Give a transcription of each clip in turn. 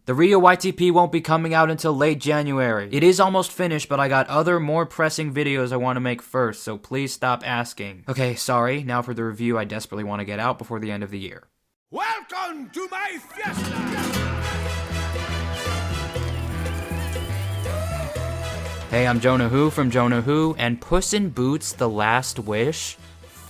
The Rio YTP won't be coming out until late January. It is almost finished, but I got other more pressing videos I want to make first, so please stop asking. Okay, sorry, now for the review I desperately want to get out before the end of the year. Welcome to my fiesta! Hey, I'm Jonah Who from Jonah Who, and Puss in Boots: The Last Wish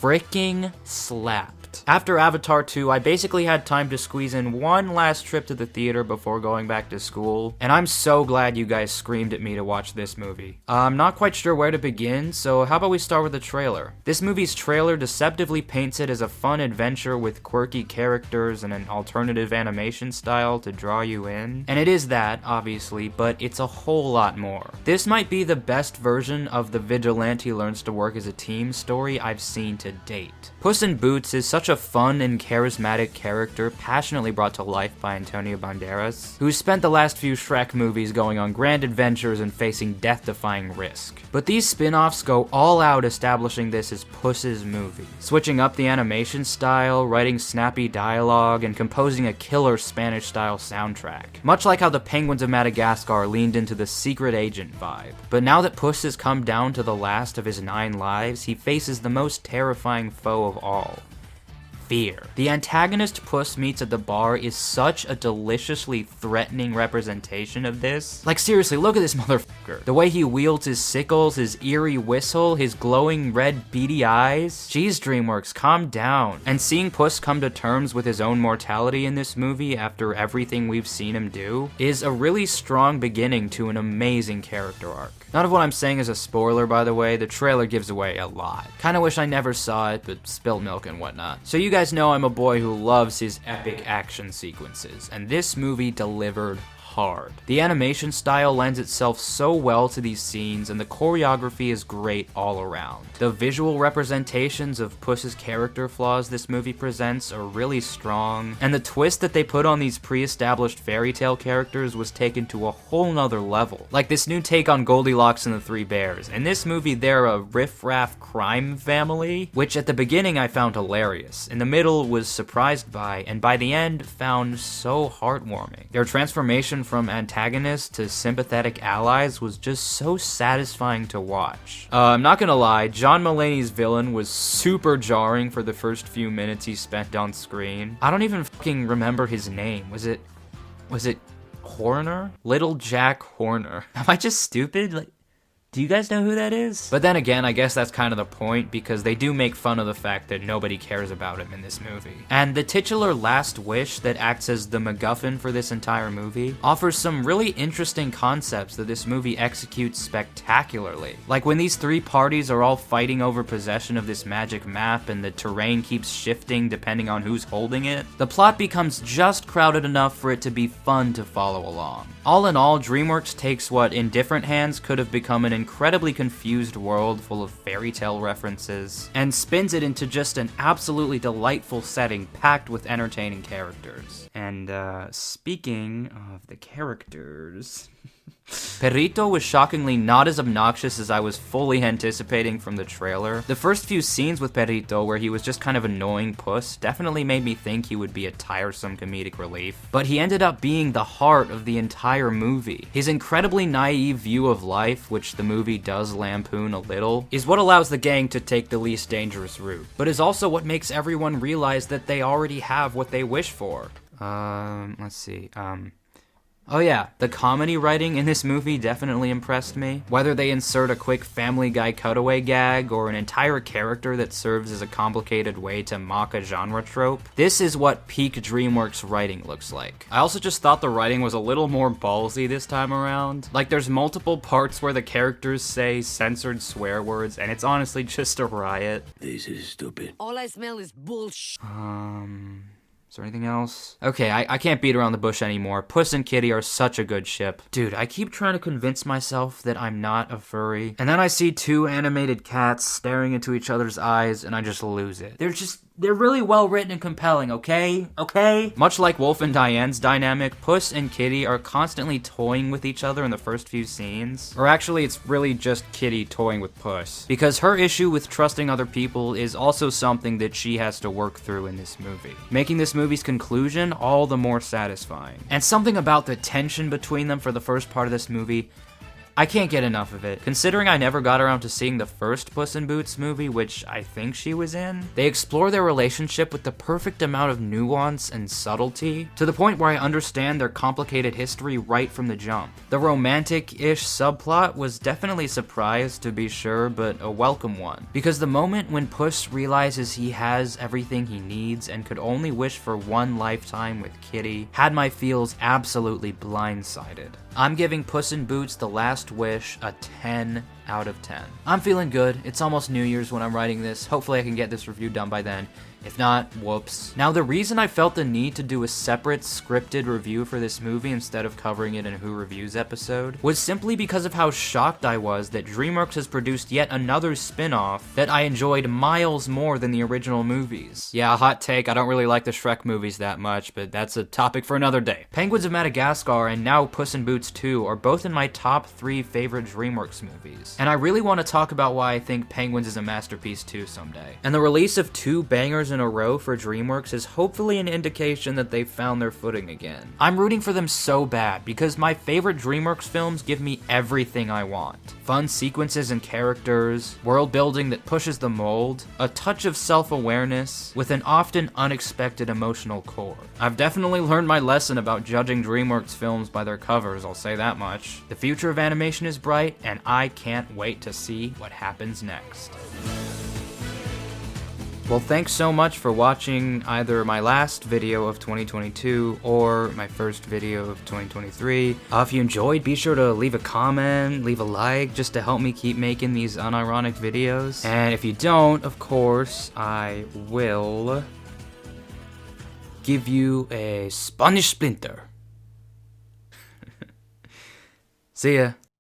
freaking slapped. After Avatar 2, I basically had time to squeeze in one last trip to the theater before going back to school, and I'm so glad you guys screamed at me to watch this movie. I'm not quite sure where to begin, so how about we start with the trailer? This movie's trailer deceptively paints it as a fun adventure with quirky characters and an alternative animation style to draw you in. And it is that, obviously, but it's a whole lot more. This might be the best version of the vigilante learns to work as a team story I've seen to date. Puss in Boots is such a fun and charismatic character passionately brought to life by Antonio Banderas, who's spent the last few Shrek movies going on grand adventures and facing death-defying risk. But these spin-offs go all out establishing this as Puss's movie, switching up the animation style, writing snappy dialogue, and composing a killer Spanish-style soundtrack, much like how the Penguins of Madagascar leaned into the secret agent vibe. But now that Puss has come down to the last of his 9 lives, he faces the most terrifying foe of all: fear. The antagonist Puss meets at the bar is such a deliciously threatening representation of this. Like, seriously, look at this motherfucker. The way he wields his sickles, his eerie whistle, his glowing red beady eyes. Jeez, DreamWorks, calm down. And seeing Puss come to terms with his own mortality in this movie after everything we've seen him do is a really strong beginning to an amazing character arc. None of what I'm saying is a spoiler, by the way. The trailer gives away a lot. Kinda wish I never saw it, but spilled milk and whatnot. So you guys know I'm a boy who loves his epic action sequences, and this movie delivered hard. The animation style lends itself so well to these scenes, and the choreography is great all around. The visual representations of Puss's character flaws this movie presents are really strong, and the twist that they put on these pre-established fairy tale characters was taken to a whole nother level. Like this new take on Goldilocks and the Three Bears. In this movie, they're a riff-raff crime family, which at the beginning I found hilarious, in the middle was surprised by, and by the end found so heartwarming. Their transformation from antagonists to sympathetic allies was just so satisfying to watch. I'm not gonna lie, John Mulaney's villain was super jarring for the first few minutes he spent on screen. I don't even fucking remember his name. Was it Horner? Little Jack Horner. Am I just stupid? Like, do you guys know who that is? But then again, I guess that's kind of the point, because they do make fun of the fact that nobody cares about him in this movie. And the titular Last Wish that acts as the MacGuffin for this entire movie offers some really interesting concepts that this movie executes spectacularly. Like when these 3 parties are all fighting over possession of this magic map and the terrain keeps shifting depending on who's holding it, the plot becomes just crowded enough for it to be fun to follow along. All in all, DreamWorks takes what in different hands could have become an incredibly confused world full of fairy tale references and spins it into just an absolutely delightful setting packed with entertaining characters. And speaking of the characters... Perrito was shockingly not as obnoxious as I was fully anticipating from the trailer. The first few scenes with Perrito, where he was just kind of annoying Puss, definitely made me think he would be a tiresome comedic relief. But he ended up being the heart of the entire movie. His incredibly naive view of life, which the movie does lampoon a little, is what allows the gang to take the least dangerous route, but is also what makes everyone realize that they already have what they wish for. Let's see, Oh yeah, the comedy writing in this movie definitely impressed me. Whether they insert a quick Family Guy cutaway gag or an entire character that serves as a complicated way to mock a genre trope, this is what peak DreamWorks writing looks like. I also just thought the writing was a little more ballsy this time around. Like, there's multiple parts where the characters say censored swear words, and it's honestly just a riot. This is stupid. All I smell is bullshit. Is there anything else? Okay, I can't beat around the bush anymore. Puss and Kitty are such a good ship. Dude, I keep trying to convince myself that I'm not a furry, and then I see 2 animated cats staring into each other's eyes, and I just lose it. They're really well written and compelling, okay? Okay? Much like Wolf and Diane's dynamic, Puss and Kitty are constantly toying with each other in the first few scenes. Or actually, it's really just Kitty toying with Puss. Because her issue with trusting other people is also something that she has to work through in this movie, making this movie's conclusion all the more satisfying. And something about the tension between them for the first part of this movie, I can't get enough of it. Considering I never got around to seeing the first Puss in Boots movie, which I think she was in, they explore their relationship with the perfect amount of nuance and subtlety, to the point where I understand their complicated history right from the jump. The romantic-ish subplot was definitely a surprise, to be sure, but a welcome one. Because the moment when Puss realizes he has everything he needs and could only wish for one lifetime with Kitty had my feels absolutely blindsided. I'm giving Puss in Boots: The Last Wish a 10 out of 10. I'm feeling good. It's almost New Year's when I'm writing this. Hopefully I can get this review done by then. If not, whoops. Now, the reason I felt the need to do a separate scripted review for this movie instead of covering it in a Who Reviews episode was simply because of how shocked I was that DreamWorks has produced yet another spin-off that I enjoyed miles more than the original movies. Yeah, hot take, I don't really like the Shrek movies that much, but that's a topic for another day. Penguins of Madagascar and now Puss in Boots 2 are both in my top 3 favorite DreamWorks movies. And I really want to talk about why I think Penguins is a masterpiece too someday. And the release of 2 bangers in a row for DreamWorks is hopefully an indication that they've found their footing again. I'm rooting for them so bad because my favorite DreamWorks films give me everything I want. Fun sequences and characters, world building that pushes the mold, a touch of self-awareness, with an often unexpected emotional core. I've definitely learned my lesson about judging DreamWorks films by their covers, I'll say that much. The future of animation is bright, and I can't wait to see what happens next. Well, thanks so much for watching either my last video of 2022 or my first video of 2023. If you enjoyed, be sure to leave a comment, leave a like, just to help me keep making these unironic videos. And if you don't, of course, I will give you a Spanish splinter. See ya.